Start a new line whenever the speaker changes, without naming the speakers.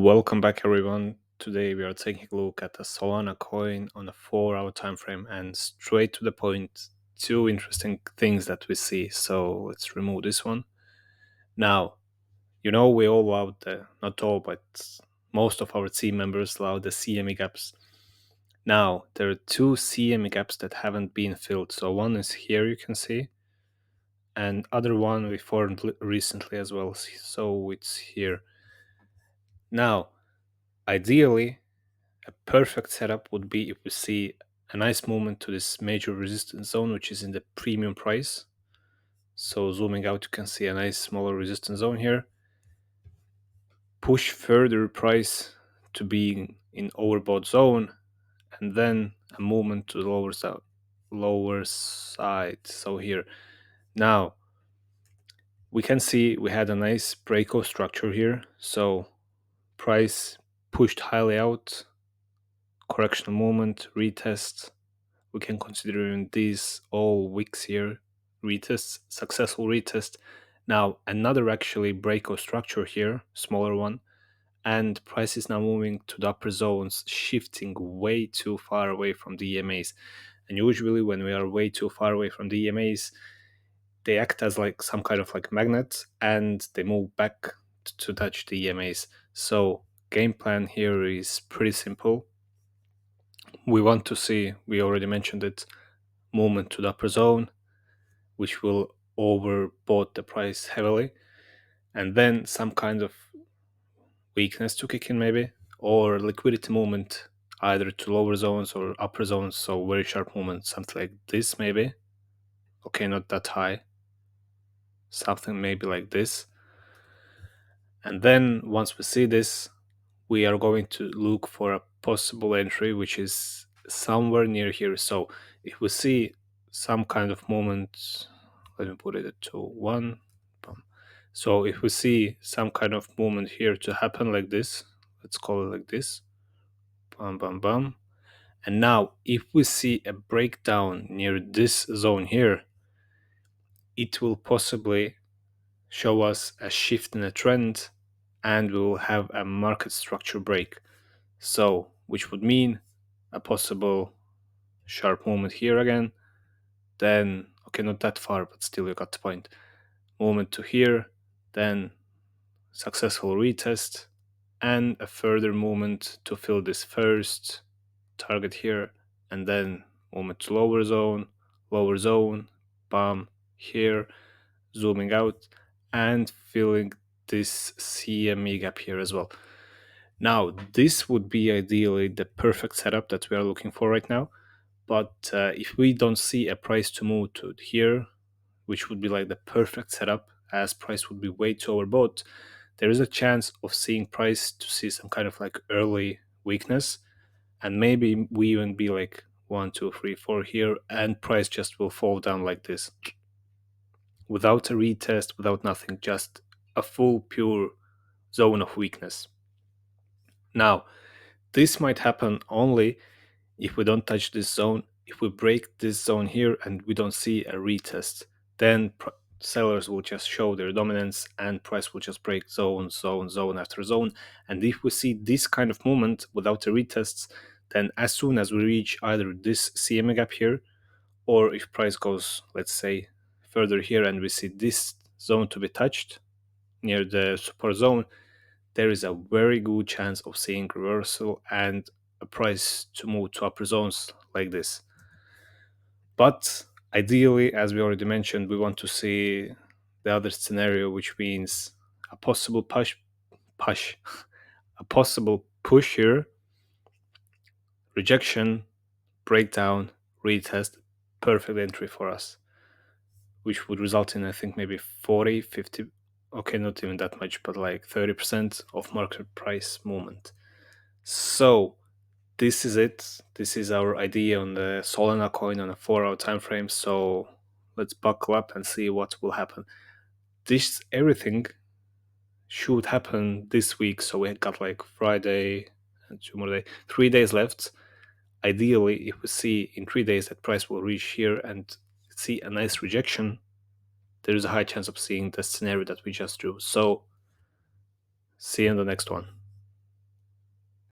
Welcome back, everyone. Today we are taking a look at the Solana coin on a 4-hour time frame, and straight to the point. Two interesting things that we see. So let's remove this one. Now, we all love not all, but most of our team members love the CME gaps. Now, there are two CME gaps that haven't been filled. So one is here, you can see, and other one we formed recently as well. So it's here. Now, ideally, a perfect setup would be if we see a nice movement to this major resistance zone, which is in the premium price. So zooming out, you can see a nice smaller resistance zone here. Push further price to be in overbought zone, and then a movement to the lower side. So here. Now, we can see we had a nice breakout structure here. So price pushed highly out, correctional movement, retest. We can consider in these all wicks here, retest, successful retest. Now another actually breakout structure here, smaller one, and price is now moving to the upper zones, shifting way too far away from the EMAs. And usually when we are way too far away from the EMAs, they act as like some kind of like magnet, and they move back to touch the EMAs. So game plan here is pretty simple. We want to see, we already mentioned it, movement to the upper zone, which will overbought the price heavily, and then some kind of weakness to kick in maybe, or liquidity movement either to lower zones or upper zones, so very sharp movement, something like this maybe. Okay, not that high, something maybe like this. And then once we see this, we are going to look for a possible entry, which is somewhere near here. So if we see some kind of movement, let me put it to 1. So if we see some kind of movement here to happen like this, let's call it like this, bam, bam, bam. And now if we see a breakdown near this zone here, it will possibly show us a shift in a trend, and we will have a market structure break. So, which would mean a possible sharp movement here again. Then, okay, not that far, but still you got the point. Movement to here, then successful retest, and a further movement to fill this first target here, and then movement to lower zone, bam, here, zooming out, and filling this CME gap here as well. Now, this would be ideally the perfect setup that we are looking for right now. But if we don't see a price to move to here, which would be like the perfect setup, as price would be way too overbought, there is a chance of seeing price to see some kind of like early weakness, and maybe we even be like 1, 2, 3, 4 here, and price just will fall down like this, without a retest, without nothing, just a full pure zone of weakness. Now, this might happen only if we don't touch this zone. If we break this zone here and we don't see a retest, then sellers will just show their dominance and price will just break zone after zone. And if we see this kind of movement without the retests, then as soon as we reach either this CME gap here, or if price goes, let's say, further here and we see this zone to be touched near the support zone, there is a very good chance of seeing reversal and a price to move to upper zones like this. But ideally, as we already mentioned, we want to see the other scenario, which means a possible a possible push here, rejection, breakdown, retest, perfect entry for us, which would result in, I think, maybe 40, 50, okay, not even that much, but like 30% of market price movement. So this is it. This is our idea on the Solana coin on a 4-hour time frame. So let's buckle up and see what will happen. This everything should happen this week. So we got like Friday and 2 more days, 3 days left. Ideally, if we see in 3 days that price will reach here and see a nice rejection, there is a high chance of seeing the scenario that we just drew. So see you in the next one.